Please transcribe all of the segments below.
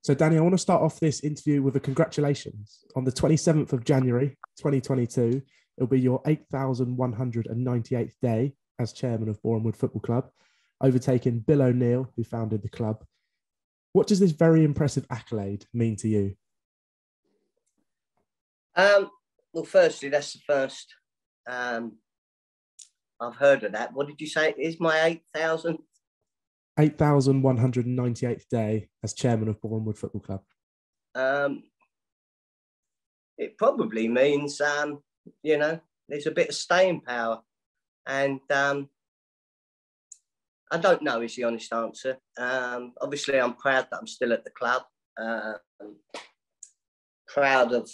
So, Danny, I want to start off this interview with a congratulations. On the 27th of January, 2022, it'll be your 8,198th day as chairman of Boreham Football Club, overtaking Bill O'Neill, who founded the club. What does this very impressive accolade mean to you? Well, firstly, that's the first I've heard of that. What did you say? It is my 8,000? 8,198th day as chairman of Boreham Football Club. It probably means, there's a bit of staying power. And I don't know is the honest answer. Obviously, I'm proud that I'm still at the club. Proud of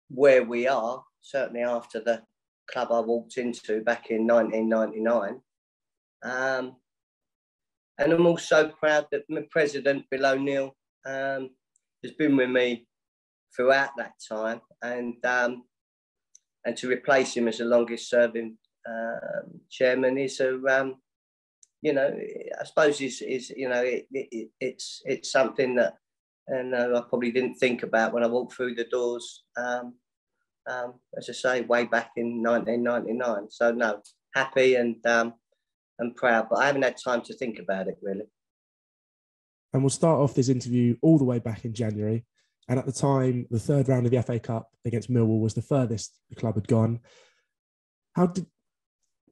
where we are, certainly after the club I walked into back in 1999. And I'm also proud that my president, Bill O'Neill, has been with me throughout that time, and to replace him as the longest serving chairman is I suppose it's something that I probably didn't think about when I walked through the doors. As I say, way back in 1999. So no, happy and proud, but I haven't had time to think about it really. And we'll start off this interview all the way back in January. And at the time, the third round of the FA Cup against Millwall was the furthest the club had gone.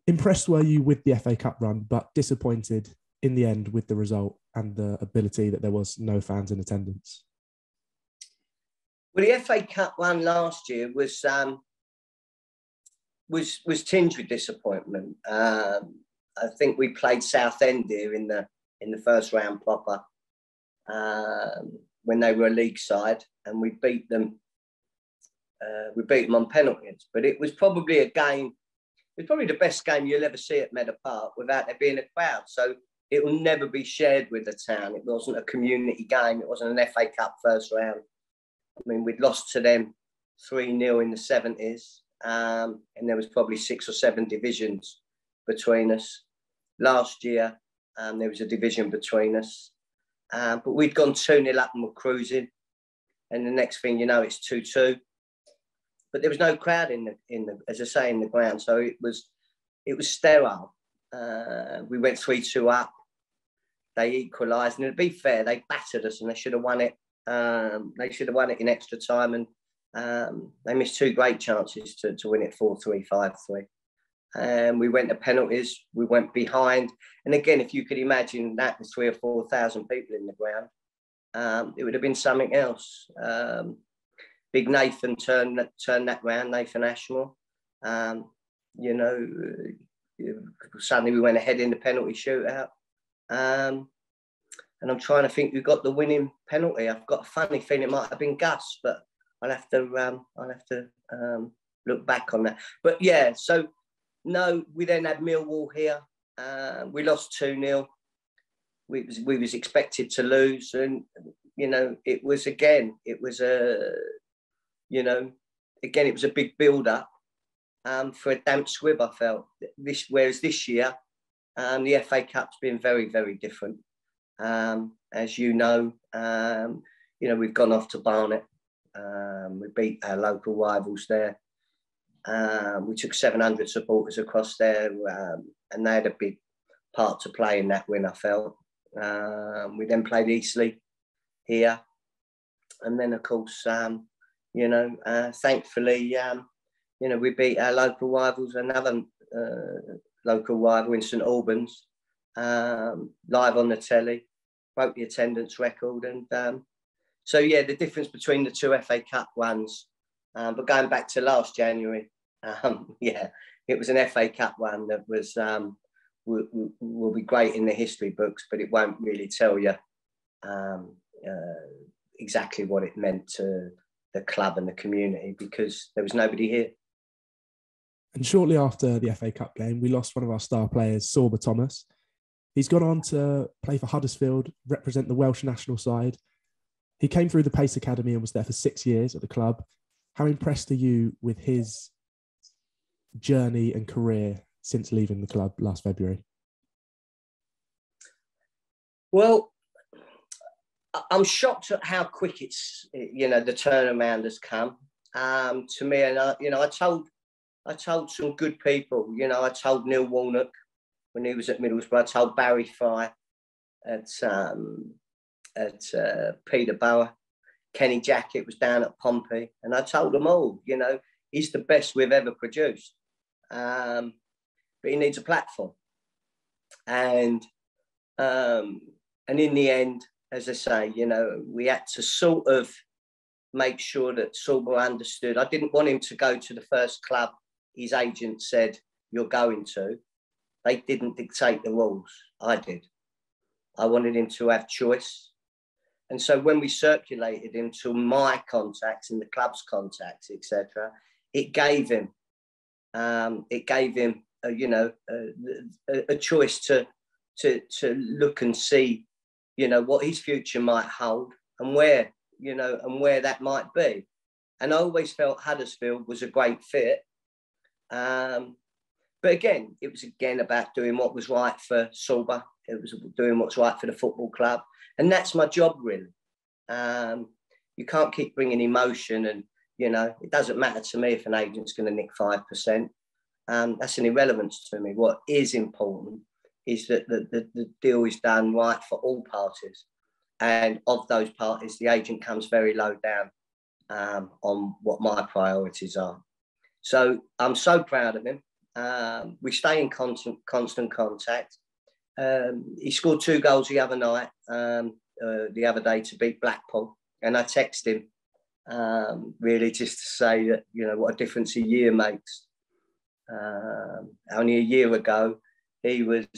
Impressed were you with the FA Cup run, but disappointed in the end with the result and the ability that there was no fans in attendance? Well, the FA Cup run last year was tinged with disappointment. I think we played Southend here in the first round proper when they were a league side, and we beat them. We beat them on penalties, but it was probably a game. It's probably the best game you'll ever see at Meadow Park without there being a crowd. So it will never be shared with the town. It wasn't a community game. It wasn't an FA Cup first round. I mean, we'd lost to them 3-0 in the 70s, and there was probably 6 or 7 divisions between us. Last year, there was a division between us, but we'd gone 2-0 up and were cruising, and the next thing you know, it's 2-2. But there was no crowd in the as I say, in the ground, so it was sterile. We went 3-2 up. They equalised, and to be fair, they battered us, and they should have won it. They should have won it in extra time, and they missed 2 great chances to win it 4-3, 5-3. And we went to penalties. We went behind, and again, if you could imagine that with 3,000 or 4,000 people in the ground, it would have been something else. Big Nathan turned that round, Nathan Ashmore. Suddenly we went ahead in the penalty shootout. And I'm trying to think who got the winning penalty. I've got a funny feeling it might have been Gus, but I'll have to look back on that. But yeah, so no, we then had Millwall here. We lost 2-0. We was expected to lose, and it was a big build up for a damp squib. I felt whereas this year, the FA Cup's been very, very different. As you know, we've gone off to Barnet. We beat our local rivals there. We took 700 supporters across there, and they had a big part to play in that win, I felt. We then played Eastleigh here. And then, of course, thankfully, we beat our local rivals, another local rival in St Albans, live on the telly, broke the attendance record. And so, yeah, the difference between the 2 FA Cup runs. But going back to last January, it was an FA Cup run that was will be great in the history books, but it won't really tell you exactly what it meant to the club and the community because there was nobody here. And shortly after the FA Cup game, we lost one of our star players, Sabar Thomas. He's gone on to play for Huddersfield, represent the Welsh national side. He came through the Pace Academy and was there for 6 years at the club. How impressed are you with his journey and career since leaving the club last February? Well, I'm shocked at how quick the turnaround has come to me. And I told some good people. I told Neil Warnock when he was at Middlesbrough. I told Barry Fry at Peterborough. Kenny Jackett was down at Pompey, and I told them all. He's the best we've ever produced, but he needs a platform. And in the end, as I say, we had to sort of make sure that Sabar understood. I didn't want him to go to the first club his agent said, you're going to. They didn't dictate the rules. I did. I wanted him to have choice. And so when we circulated him to my contacts and the club's contacts, etc., it gave him a choice to look and see, what his future might hold and where that might be. And I always felt Huddersfield was a great fit. But again, it was about doing what was right for Sabar. It was doing what's right for the football club. And that's my job, really. You can't keep bringing emotion and, it doesn't matter to me if an agent's going to nick 5%. That's an irrelevance to me. What is important is that the deal is done right for all parties. And of those parties, the agent comes very low down on what my priorities are. So I'm so proud of him. We stay in constant contact. He scored 2 goals the other night, the other day to beat Blackpool. And I texted him really just to say that, what a difference a year makes. Only a year ago, his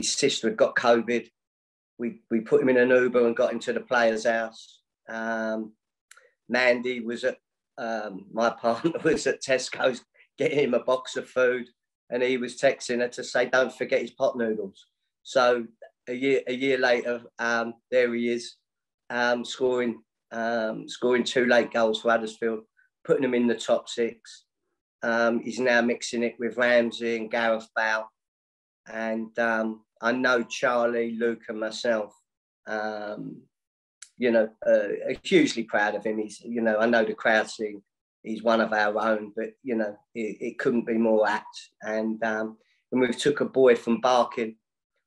sister had got COVID. We put him in an Uber and got him to the player's house. Mandy was at, my partner was at Tesco's getting him a box of food, and he was texting her to say, don't forget his pot noodles. So a year later, there he is, scoring 2 late goals for Huddersfield, putting them in the top 6. He's now mixing it with Ramsey and Gareth Bale. And I know Charlie, Luke and myself, are hugely proud of him. He's, I know the crowd scene, he's one of our own, but, it couldn't be more apt. And when we took a boy from Barking,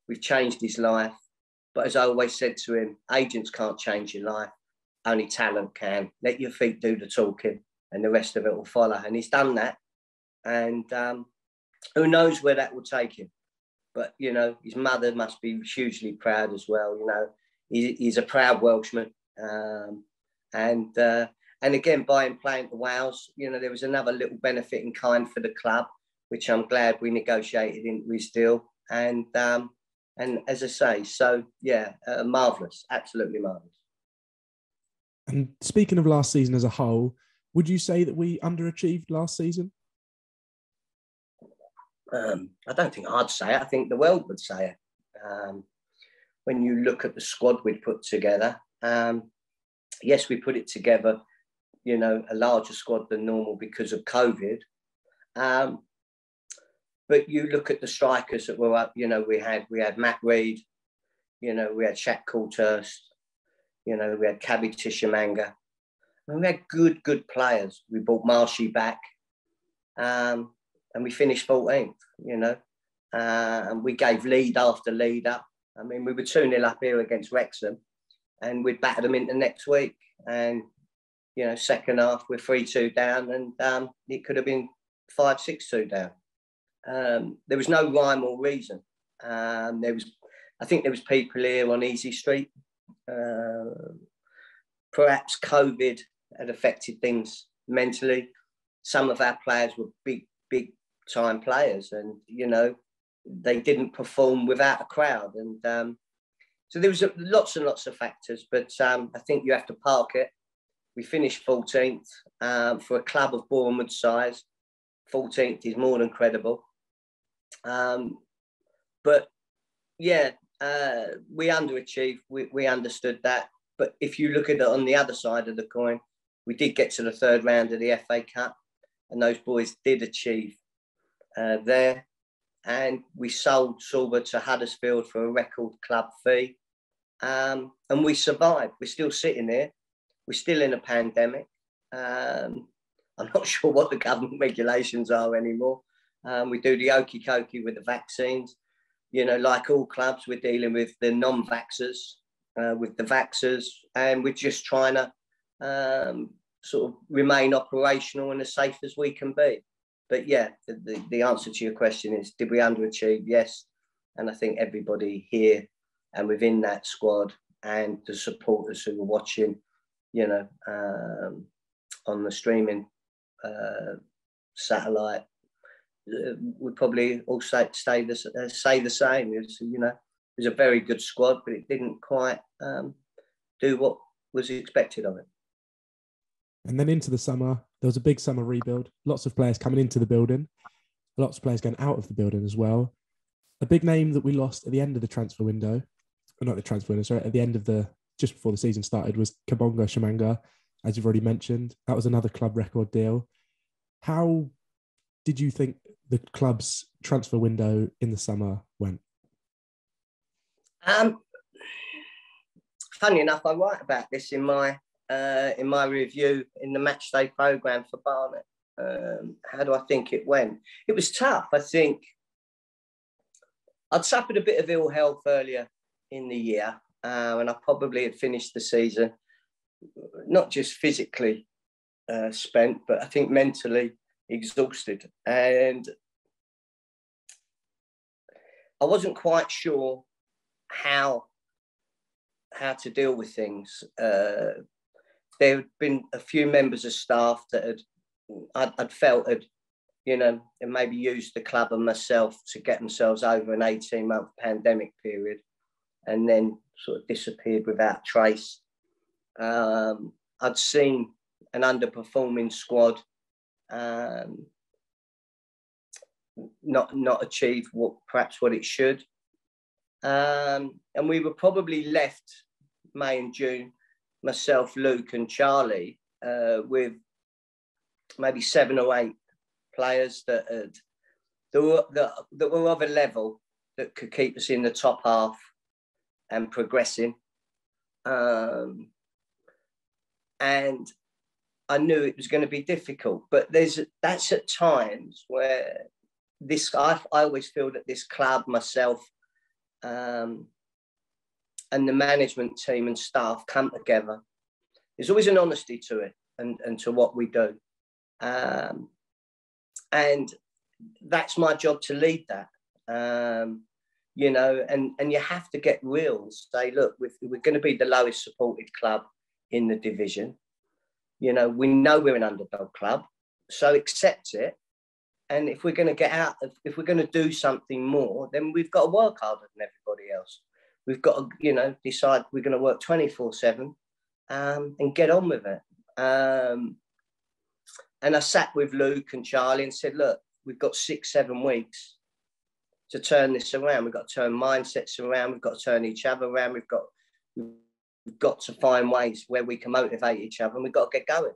we've changed his life. But as I always said to him, agents can't change your life. Only talent can. Let your feet do the talking and the rest of it will follow. And he's done that. And who knows where that will take him. But, his mother must be hugely proud as well. He's a proud Welshman. And again, by him playing for Wales, there was another little benefit in kind for the club, which I'm glad we negotiated into his deal. And as I say, so, yeah, marvellous, absolutely marvellous. And speaking of last season as a whole, would you say that we underachieved last season? I don't think I'd say it. I think the world would say it. When you look at the squad we'd put together, yes, we put it together, a larger squad than normal because of COVID. But you look at the strikers that were up, we had Matt Reed, we had Shaq Coulthurst, we had Kabi Tishamanga. And we had good players. We brought Marshy back. And we finished 14th, and we gave lead after lead up. I mean, we were 2-0 up here against Wrexham and we'd batter them into next week. And, second half, we're 3-2 down and it could have been 5-6-2 down. There was no rhyme or reason. I think there was people here on Easy Street. Perhaps COVID had affected things mentally. Some of our players were big time players and, they didn't perform without a crowd. And so there was lots and lots of factors, but I think you have to park it. We finished 14th for a club of Boreham size. 14th is more than credible. But yeah, we underachieved. We understood that. But if you look at it on the other side of the coin, we did get to the 3rd round of the FA Cup, and those boys did achieve there. And we sold Sabar to Huddersfield for a record club fee. And we survived. We're still sitting there. We're still in a pandemic. I'm not sure what the government regulations are anymore. We do the okey cokey with the vaccines. You know, like all clubs, we're dealing with the non-vaxxers, with the vaxxers, and we're just trying to sort of remain operational and as safe as we can be. But yeah, the answer to your question is, did we underachieve? Yes. And I think everybody here and within that squad and the supporters who were watching, you know, on the streaming satellite, we probably all say the same. It was, you know, it was a very good squad, but it didn't quite do what was expected of it. And then into the summer, there was a big summer rebuild. Lots of players coming into the building, lots of players going out of the building as well. A big name that we lost at the end of the transfer window, or not the transfer window, sorry, at the end of just before the season started, was Kabongo Shamanga, as you've already mentioned. That was another club record deal. How did you think the club's transfer window in the summer went? Funny enough, I write about this in my review in the matchday programme for Barnet. How do I think it went? It was tough. I think I'd suffered a bit of ill health earlier in the year, and I probably had finished the season not just physically spent, but I think mentally exhausted. And I wasn't quite sure how to deal with things. There had been a few members of staff that I'd felt had, you know, and maybe used the club and myself to get themselves over an 18-month pandemic period and then sort of disappeared without trace. I'd seen an underperforming squad not achieve perhaps what it should. And we were probably left May and June, myself, Luke and Charlie, with maybe 7 or 8 players that were of a level that could keep us in the top half and progressing. And I knew it was going to be difficult, but that's at times where I always feel that this club, myself, and the management team and staff come together. There's always an honesty to it and to what we do. And that's my job to lead that, you know, and you have to get real. Say, look, we're going to be the lowest supported club in the division. You know we're an underdog club, so accept it. And if we're going to if we're going to do something more, then we've got to work harder than everybody else. We've got to, you know, decide we're going to work 24/7 and get on with it. And I sat with Luke and Charlie and said, look, we've got 6-7 weeks to turn this around. We've got to turn mindsets around. We've got to turn each other around. We've got to find ways where we can motivate each other, and we've got to get going.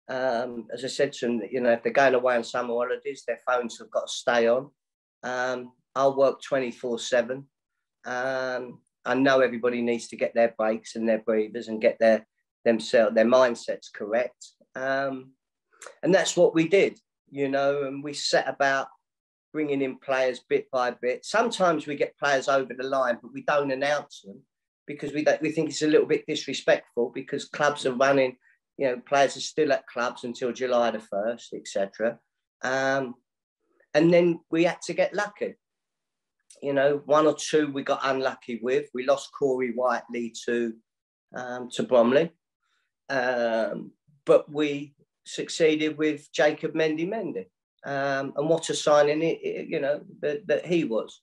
As I said to them, you know, if they're going away on summer holidays, their phones have got to stay on. I'll work 24/7. I know everybody needs to get their breaks and their breathers and get their mindsets correct. And that's what we did, you know, and we set about bringing in players bit by bit. Sometimes we get players over the line, but we don't announce them because we think it's a little bit disrespectful, because clubs are running, you know, players are still at clubs until July the 1st, etc. And then we had to get lucky. You know, 1 or 2 we got unlucky with. We lost Corey Whiteley to Bromley. But we succeeded with Jacob Mendy. And what a signing, you know, that he was.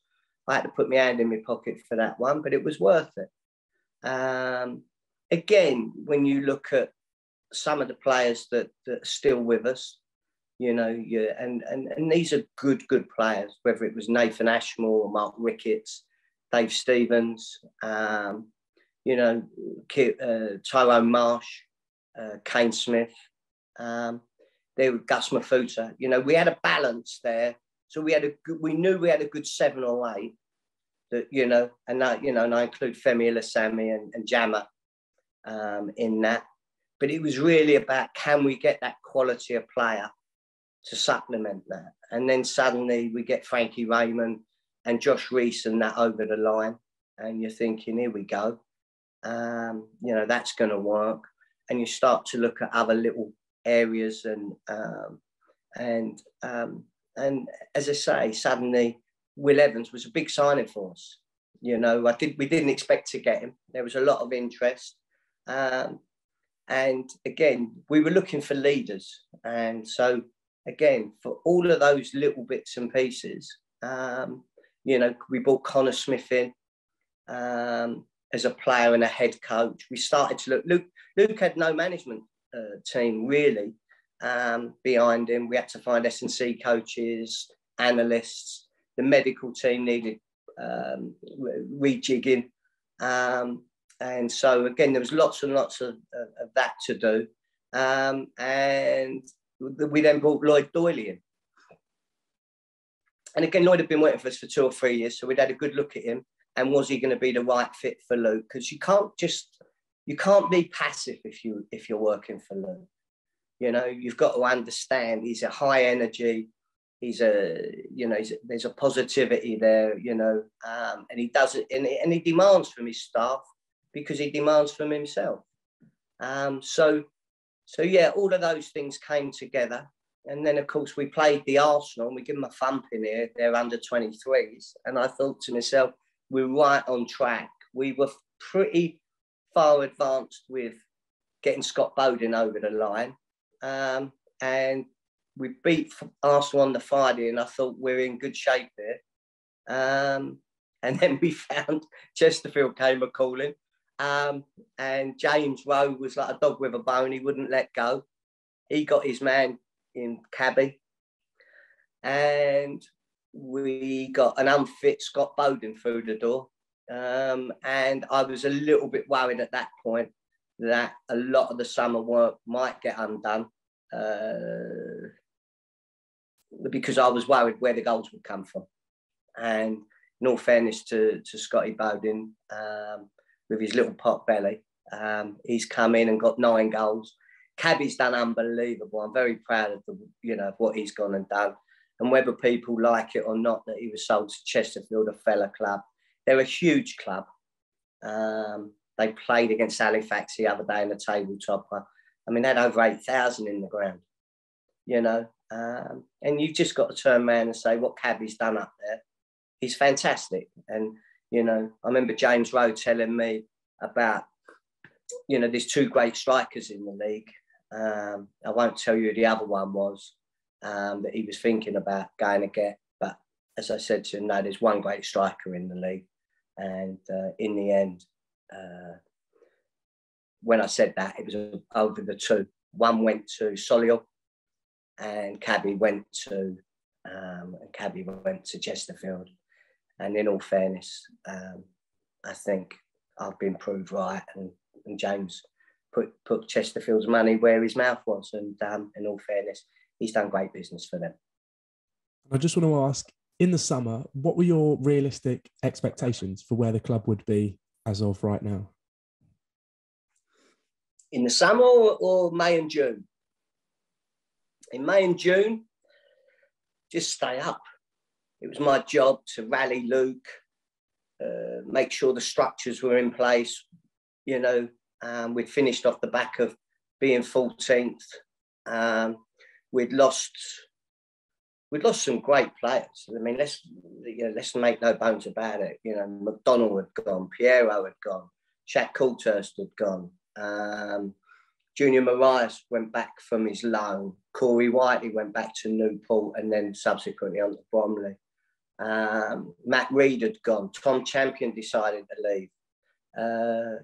I had to put my hand in my pocket for that one, but it was worth it. Again, when you look at some of the players that are still with us, you know, and these are good players, whether it was Nathan Ashmore or Mark Ricketts, Dave Stevens, you know, Tyrone Marsh, Kane Smith, there was Gus Mafuta. You know, we had a balance there. So we knew we had a good 7 or 8 that, you know, and that, you know, and I include Femi Lasami and Jammer in that. But it was really about, can we get that quality of player to supplement that? And then suddenly we get Frankie Raymond and Josh Reese and that over the line. And you're thinking, here we go. You know, that's going to work. And you start to look at other little areas. And as I say, suddenly Will Evans was a big signing for us. You know, we didn't expect to get him. There was a lot of interest. And again, we were looking for leaders. And so, again, for all of those little bits and pieces, you know, we brought Connor Smith in as a player and a head coach. We started to look. Luke had no management team, really, behind him. We had to find S&C coaches, analysts. The medical team needed rejigging. And so, again, there was lots and lots of that to do. And we then brought Lloyd Doyley in. And again, Lloyd had been waiting for us for 2 or 3 years, so we'd had a good look at him. And was he going to be the right fit for Luke? Because you can't be passive if you're working for Luke. You know, you've got to understand he's a high energy. There's a positivity there, you know, and he does it, and he demands from his staff because he demands from himself. So yeah, all of those things came together. And then, of course, we played the Arsenal and we give them a thump in here. They're under 23s. And I thought to myself, we're right on track. We were pretty far advanced with getting Scott Bowden over the line. And we beat Arsenal on the Friday, and I thought we're in good shape there. And then we found Chesterfield came a-calling. And James Rowe was like a dog with a bone. He wouldn't let go. He got his man in Cabby. And we got an unfit Scott Bowden through the door. And I was a little bit worried at that point that a lot of the summer work might get undone. Because I was worried where the goals would come from. And in all fairness to Scotty Bowden, with his little pot belly, he's come in and got 9 goals. Cabby's done unbelievable. I'm very proud of of what he's gone and done. And whether people like it or not that he was sold to Chesterfield, a fella club, they're a huge club. They played against Halifax the other day in the table topper. I mean, they had over 8,000 in the ground, you know. And you've just got to turn around and say what Cabby's done up there. He's fantastic. And, you know, I remember James Rowe telling me about, you know, there's 2 great strikers in the league. I won't tell you who the other one was that he was thinking about going to get. But as I said to him, no, there's 1 great striker in the league. And in the end, when I said that, it was over the 2. One went to Solihull, and Cabby went to Chesterfield. And in all fairness, I think I've been proved right, and James put Chesterfield's money where his mouth was. And in all fairness, he's done great business for them. I just want to ask, in the summer, what were your realistic expectations for where the club would be as of right now? In the summer or May and June? In May and June, just stay up. It was my job to rally Luke, make sure the structures were in place. You know, we'd finished off the back of being 14th. We'd lost some great players. I mean, let's make no bones about it. You know, McDonnell had gone, Piero had gone, Shaq Coulthurst had gone. Junior Marias went back from his loan. Corey Whiteley went back to Newport and then subsequently on to Bromley. Matt Reed had gone. Tom Champion decided to leave.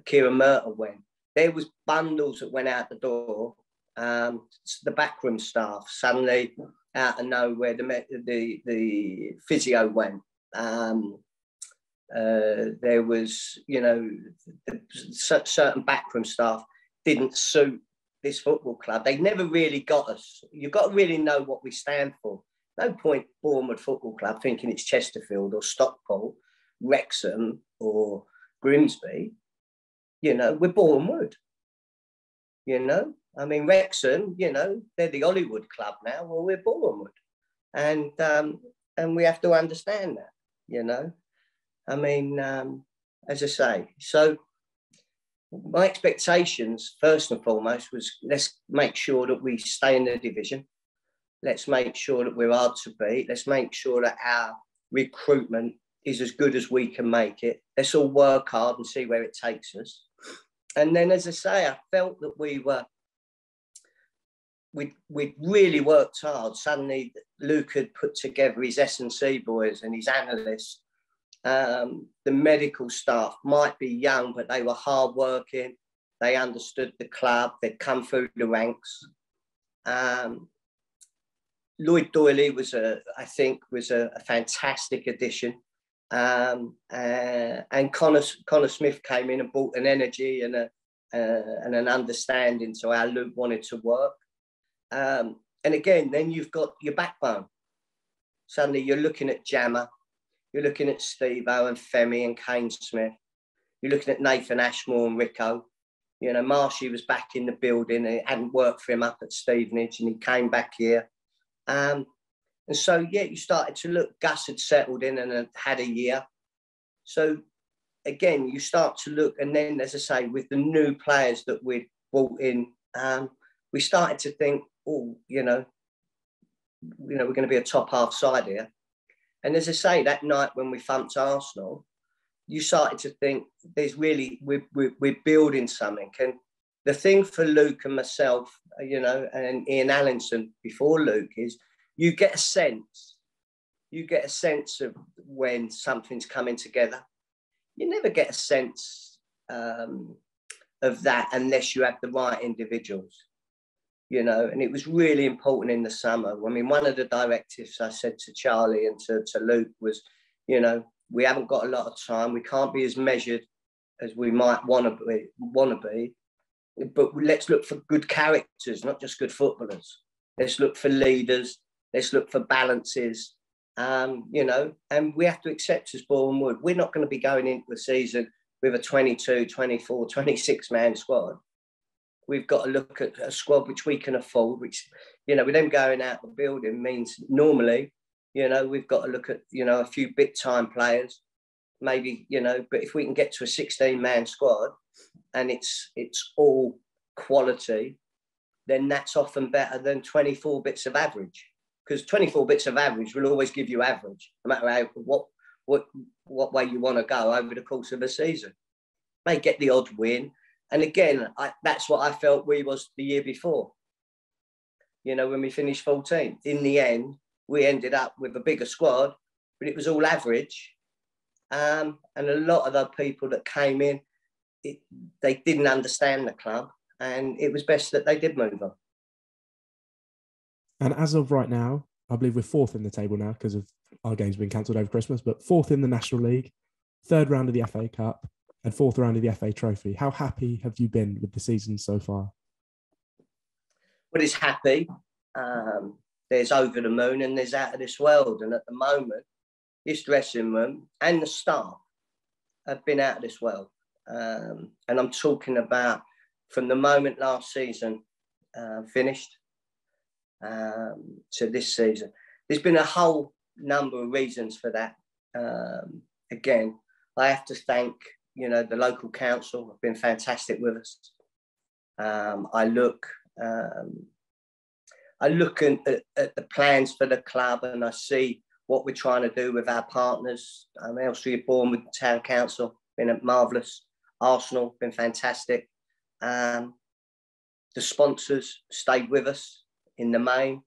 Kieran Murta went. There was bundles that went out the door. The backroom staff suddenly out of nowhere. The physio went. There was, you know, certain backroom staff didn't suit this football club. They never really got us. You've got to really know what we stand for. No point Boreham Football Club thinking it's Chesterfield or Stockport. Wrexham or Grimsby, you know, we're Boreham Wood. You know, I mean, Wrexham, you know, they're the Hollywood club now. Well, we're Boreham Wood, and we have to understand that. You know, I mean, as I say, so my expectations first and foremost was, let's make sure that we stay in the division. Let's make sure that we're hard to beat. Let's make sure that our recruitment is as good as we can make it. Let's all work hard and see where it takes us. And then, as I say, I felt that we'd really worked hard. Suddenly, Luke had put together his S&C boys and his analysts. The medical staff might be young, but they were hardworking. They understood the club. They'd come through the ranks. Lloyd Doyley was a fantastic addition. And Connor Smith came in and brought an energy and an understanding to how Luke wanted to work. And again, then you've got your backbone. Suddenly you're looking at Jammer, you're looking at Steve-O and Femi and Kane Smith. You're looking at Nathan Ashmore and Rico. You know, Marshy was back in the building and it hadn't worked for him up at Stevenage and he came back here. And so, yeah, you started to look. Gus had settled in and had a year. So, again, you start to look. And then, as I say, with the new players that we'd brought in, we started to think, oh, you know, we're going to be a top half side here. And as I say, that night when we thumped Arsenal, you started to think there's really, we're building something. And the thing for Luke and myself, you know, and Ian Allinson before Luke is you get a sense of when something's coming together. You never get a sense of that unless you have the right individuals, you know, and it was really important in the summer. I mean, one of the directives I said to Charlie and to Luke was, you know, we haven't got a lot of time. We can't be as measured as we might want to be. But let's look for good characters, not just good footballers. Let's look for leaders. Let's look for balances, you know, and we have to accept as Boreham Wood, we're not going to be going into the season with a 22, 24, 26-man squad. We've got to look at a squad which we can afford, which, you know, with them going out the building means normally, you know, we've got to look at, you know, a few big-time players, maybe, you know, but if we can get to a 16-man squad and it's all quality, then that's often better than 24 bits of average. Because 24 bits of average will always give you average, no matter what way you want to go over the course of a season. May get the odd win. And again, that's what I felt we was the year before. You know, when we finished 14th. In the end, we ended up with a bigger squad, but it was all average. And a lot of the people that came in, they didn't understand the club. And it was best that they did move on. And as of right now, I believe we're fourth in the table now because of our games being cancelled over Christmas, but fourth in the National League, third round of the FA Cup, and fourth round of the FA Trophy. How happy have you been with the season so far? Well, it's happy. There's over the moon and there's out of this world. And at the moment, this dressing room and the staff have been out of this world. And I'm talking about from the moment last season finished to this season. There's been a whole number of reasons for that. Again, I have to thank, you know, the local council have been fantastic with us. I look at the plans for the club and I see what we're trying to do with our partners. Elstree Boreham with the Town Council, been marvellous. Arsenal, been fantastic. The sponsors stayed with us in the main.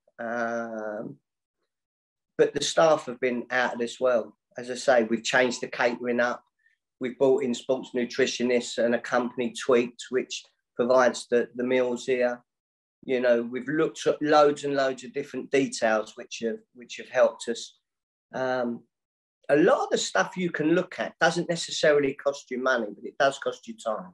But the staff have been out of this world. As I say, we've changed the catering up. We've brought in sports nutritionists and a company, Tweaked, which provides the meals here. You know, we've looked at loads and loads of different details which have helped us. A lot of the stuff you can look at doesn't necessarily cost you money, but it does cost you time.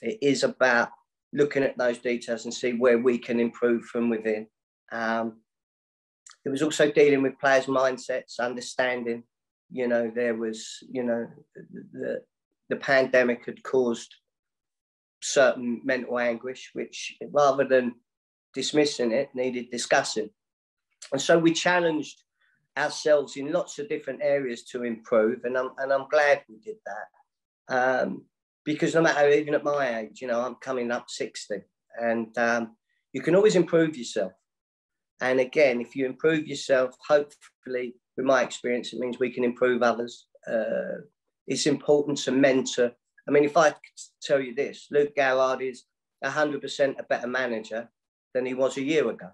It is about looking at those details and see where we can improve from within. It was also dealing with players' mindsets, understanding You know, there was, you know, the pandemic had caused certain mental anguish, which rather than dismissing it, needed discussing. And so we challenged ourselves in lots of different areas to improve. And I'm glad we did that. Because no matter, even at my age, you know, I'm coming up 60, and you can always improve yourself. And again, if you improve yourself, hopefully, with my experience, it means we can improve others. It's important to mentor. I mean, if I tell you this, Luke Garrard is 100% a better manager than he was a year ago.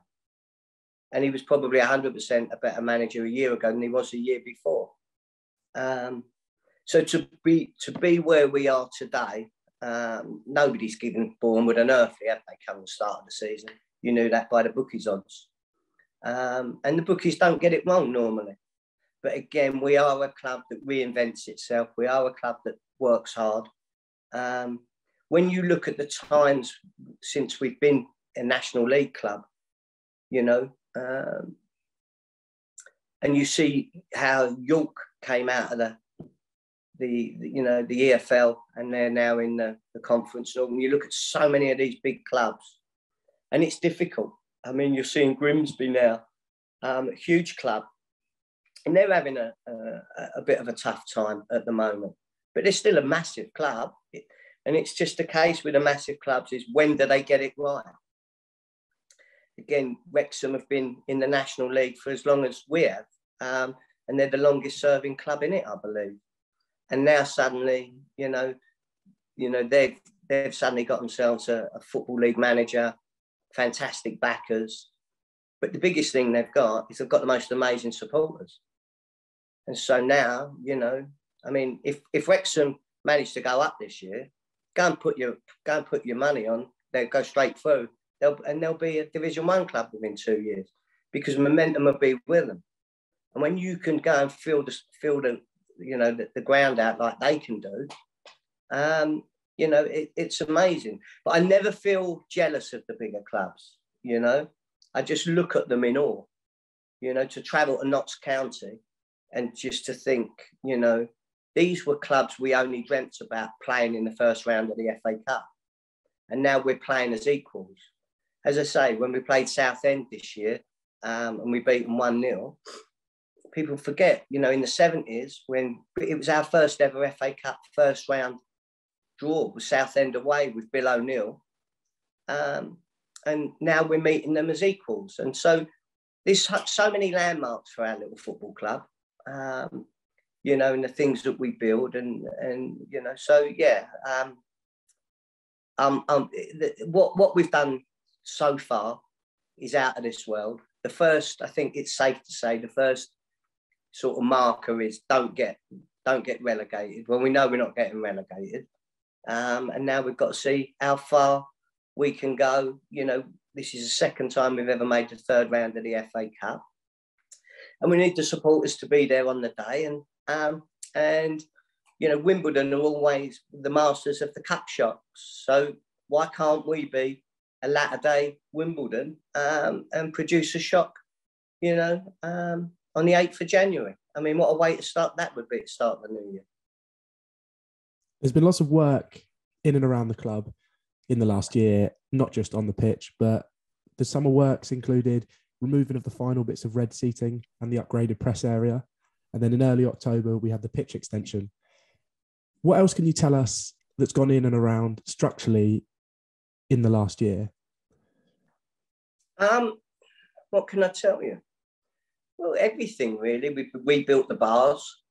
And he was probably 100% a better manager a year ago than he was a year before. So to be where we are today, nobody's given Boreham with an earthly, have they, come the start of the season? You knew that by the bookies odds. And the bookies don't get it wrong normally. But again, we are a club that reinvents itself. We are a club that works hard. When you look at the times since we've been a National League club, you know, and you see how York came out of the EFL, and they're now in the conference. And you look at so many of these big clubs, and it's difficult. I mean, you're seeing Grimsby now, a huge club, and they're having a bit of a tough time at the moment. But they're still a massive club, and it's just a case with the massive clubs is when do they get it right? Again, Wrexham have been in the National League for as long as we have, and they're the longest serving club in it, I believe. And now suddenly, you know, they've suddenly got themselves a Football League manager, fantastic backers. But the biggest thing they've got is they've got the most amazing supporters. And so now, you know, I mean, if Wrexham manage to go up this year, go and put your money on, they'll go straight through. They'll be a Division 1 club within 2 years, because momentum will be with them. And when you can go and fill the you know, the ground out like they can do, you know, it's amazing. But I never feel jealous of the bigger clubs, you know. I just look at them in awe, you know, to travel to Notts County and just to think, you know, these were clubs we only dreamt about playing in the first round of the FA Cup. And now we're playing as equals. As I say, when we played Southend this year, and we beat them 1-0, people forget, you know, in the 70s, when it was our first ever FA Cup first round draw with Southend away with Bill O'Neill. And now we're meeting them as equals. And so there's so many landmarks for our little football club, you know, and the things that we build. And you know, so yeah, what we've done so far is out of this world. The first, I think it's safe to say, the first sort of marker is don't get relegated. Well, we know we're not getting relegated, and now we've got to see how far we can go. You know, this is the second time we've ever made the third round of the FA Cup, and we need the supporters to be there on the day. And you know, Wimbledon are always the masters of the cup shocks, so why can't we be a latter day Wimbledon and produce a shock? You know, on the 8th of January. I mean, what a way to start that would be to start the new year. There's been lots of work in and around the club in the last year, not just on the pitch, but the summer works included removing of the final bits of red seating and the upgraded press area. And then in early October, we had the pitch extension. What else can you tell us that's gone in and around structurally in the last year? What can I tell you? Well, everything really. We rebuilt the bars.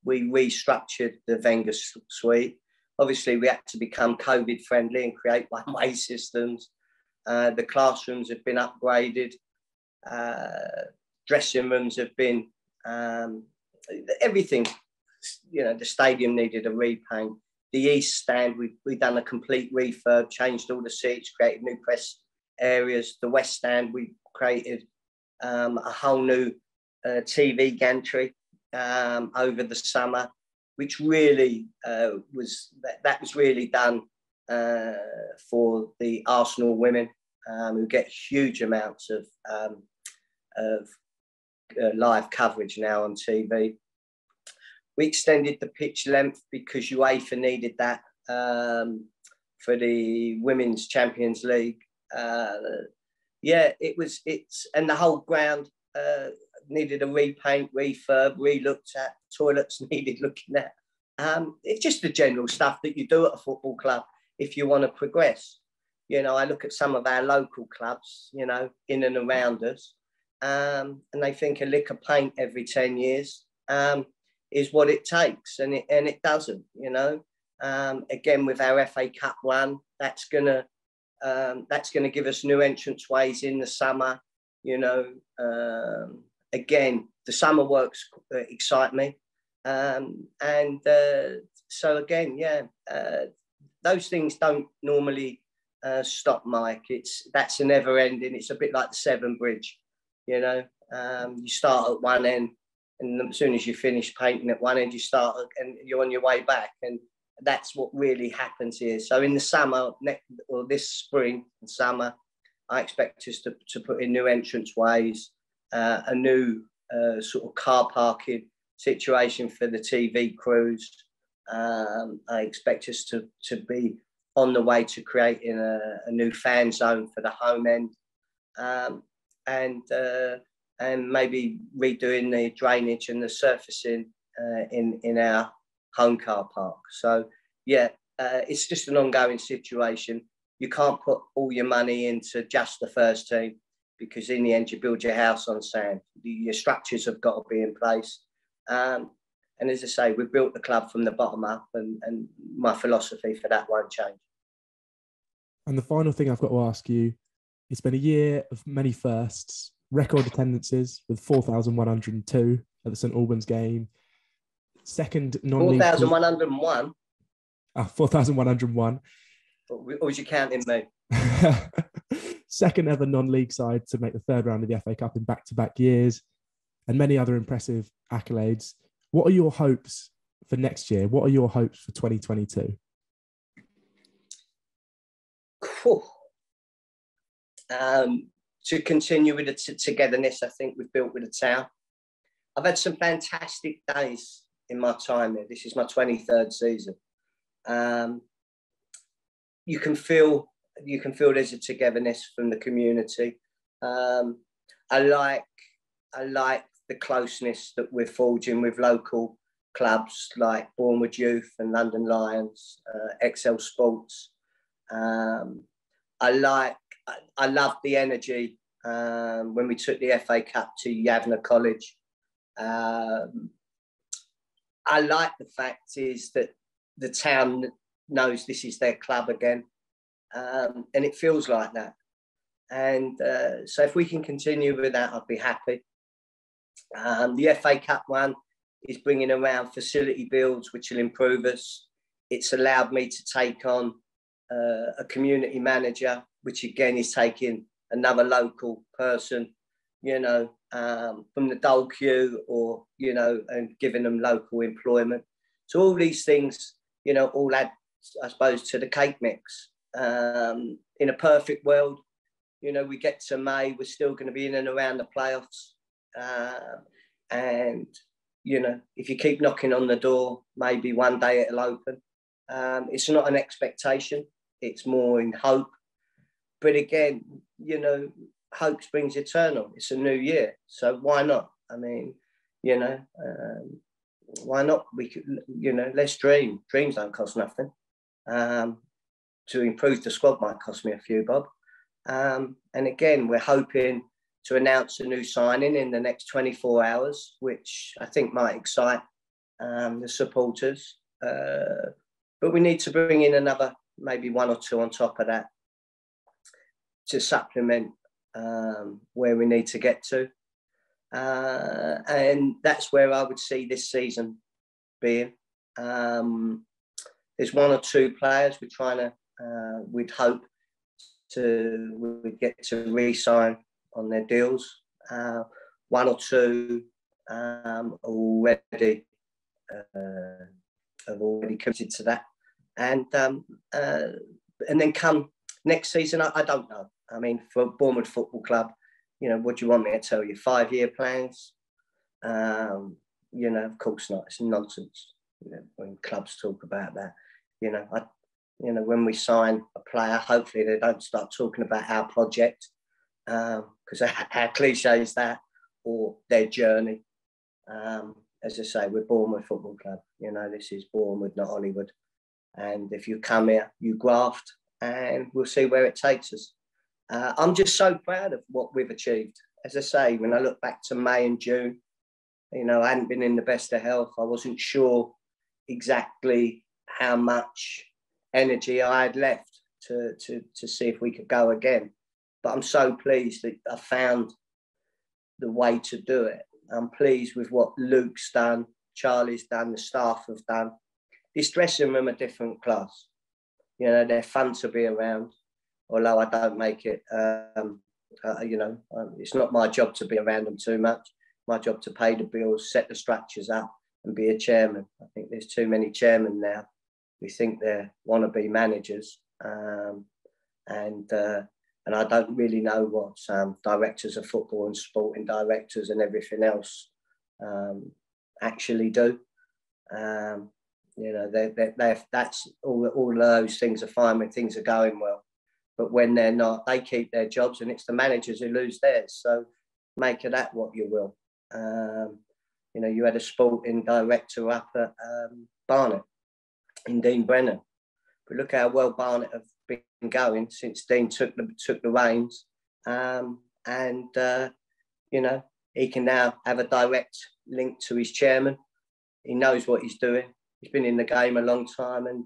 We restructured the Wenger suite. Obviously, we had to become COVID friendly and create one-way systems. The classrooms have been upgraded. Dressing rooms have been everything. You know, the stadium needed a repaint. The East Stand, we've done a complete refurb, changed all the seats, created new press areas. The West Stand, we created a whole new TV gantry over the summer, which really was really done for the Arsenal women, who get huge amounts of live coverage now on TV. We extended the pitch length because UEFA needed that for the Women's Champions League. And the whole ground needed a repaint, refurb, re-looked at, toilets needed looking at. It's just the general stuff that you do at a football club if you want to progress. I look at some of our local clubs, in and around us, and they think a lick of paint every 10 years is what it takes, and it doesn't. Again, with our FA Cup run, that's gonna give us new entrance-ways in the summer. Again, the summer works excite me, so again, those things don't normally stop, Mike. That's a never ending. It's a bit like the Severn Bridge. You start at one end, and as soon as you finish painting at one end, you start and you're on your way back. And that's what really happens here. So in the summer, or this spring and summer, I expect us to put in new entrance ways, a new sort of car parking situation for the TV crews. I expect us to be on the way to creating a new fan zone for the home end, and maybe redoing the drainage and the surfacing in our home car park. So it's just an ongoing situation. You can't put all your money into just the first team, because in the end you build your house on sand. Your structures have got to be in place. And as I say, we've built the club from the bottom up, and my philosophy for that won't change. And the final thing I've got to ask you, it's been a year of many firsts, record attendances with 4,102 at the St Albans game. Second non-league... 4,101? 4,101. Or was you counting me? Second ever non-league side to make the third round of the FA Cup in back-to-back years, and many other impressive accolades. What are your hopes for next year? What are your hopes for 2022? Cool. To continue with the togetherness I think we've built with the town. I've had some fantastic days in my time here. This is my 23rd season. You can feel there's a togetherness from the community. I like the closeness that we're forging with local clubs like Boreham Youth and London Lions, XL Sports. I love the energy when we took the FA Cup to Yavna College. I like the fact is that the town knows this is their club again, and it feels like that. And so if we can continue with that, I'd be happy. The FA Cup one is bringing around facility builds, which will improve us. It's allowed me to take on a community manager, which again is taking another local person, from the dole queue, or, and giving them local employment. So all these things, all add, I suppose, to the cake mix. In a perfect world, we get to May, we're still going to be in and around the playoffs. And, if you keep knocking on the door, maybe one day it'll open. It's not an expectation. It's more in hope. But again, hope springs eternal. It's a new year. So why not? I mean, why not? We could, let's dream. Dreams don't cost nothing. To improve the squad might cost me a few bob. And again, we're hoping to announce a new signing in the next 24 hours, which I think might excite the supporters. But we need to bring in another, maybe one or two on top of that, to supplement where we need to get to. And that's where I would see this season being. There's one or two players we're trying to, we'd hope we'd get to re-sign on their deals. One or two already have already committed to that. And then come next season, I don't know. I mean, for Bournemouth Football Club, what do you want me to tell you? 5-year plans, You know, of course not. It's nonsense, you know, when clubs talk about that. You know, when we sign a player, hopefully they don't start talking about our project, because how cliche is that, or their journey. As I say, we're Boreham Football Club. You know, this is Boreham, not Hollywood. And if you come here, you graft, and we'll see where it takes us. I'm just so proud of what we've achieved. As I say, when I look back to May and June, you know, I hadn't been in the best of health. I wasn't sure exactly how much energy I had left to see if we could go again. But I'm so pleased that I found the way to do it. I'm pleased with what Luke's done, Charlie's done, the staff have done. This dressing room are different class. You know, they're fun to be around, although I don't make it, you know, it's not my job to be around them too much. My job to pay the bills, set the structures up, and be a chairman. I think there's too many chairmen now. We think they're wannabe managers, and I don't really know what directors of football and sporting directors and everything else actually do. You know, that's all of those things are fine when things are going well, but when they're not, they keep their jobs, and it's the managers who lose theirs. So make of that what you will. You know, you had a sporting director up at Barnet, in Dean Brennan, but look how well Barnet have been going since Dean took the reins, and you know, he can now have a direct link to his chairman. He knows what he's doing. He's been in the game a long time, and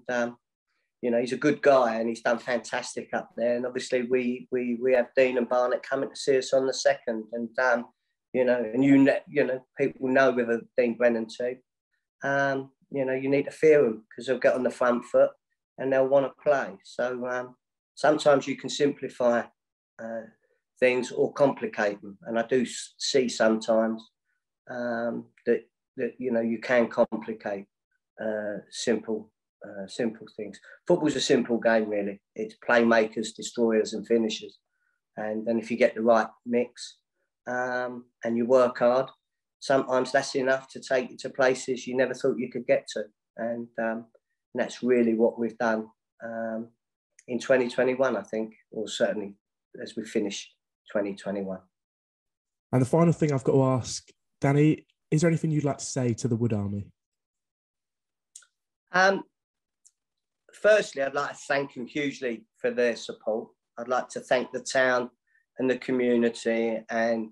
you know, he's a good guy, and he's done fantastic up there. And obviously, we have Dean and Barnet coming to see us on the 2nd, and you know, and you know, people know with a Dean Brennan team, you know, you need to fear them because they'll get on the front foot and they'll want to play. So sometimes you can simplify things or complicate them, and I do see sometimes that you know, you can complicate simple things. Football's a simple game, really. It's playmakers, destroyers, and finishers. And then if you get the right mix and you work hard, sometimes that's enough to take you to places you never thought you could get to. And that's really what we've done in 2021, I think, or certainly as we finish 2021. And the final thing I've got to ask, Danny, is there anything you'd like to say to the Wood Army? Firstly, I'd like to thank them hugely for their support. I'd like to thank the town and the community and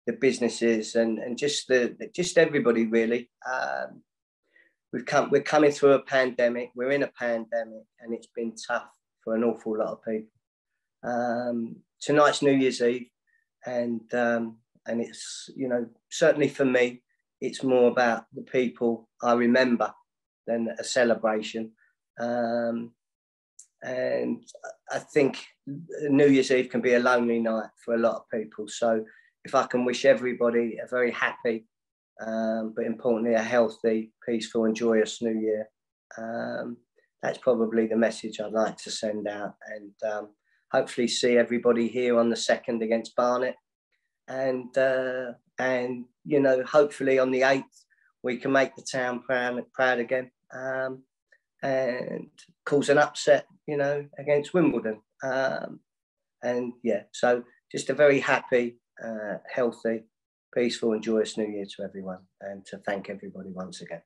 the businesses and just everybody, really. We're coming through a pandemic. We're in a pandemic, and it's been tough for an awful lot of people. Tonight's New Year's Eve, and it's, you know, certainly for me, it's more about the people I remember than a celebration. And I think New Year's Eve can be a lonely night for a lot of people. So if I can wish everybody a very happy, but importantly, a healthy, peaceful and joyous New Year, that's probably the message I'd like to send out. And hopefully see everybody here on the 2nd against Barnet. And you know, hopefully on the 8th, we can make the town proud again. And cause an upset, you know, against Wimbledon. And yeah, so just a very happy, healthy, peaceful and joyous New Year to everyone, and to thank everybody once again.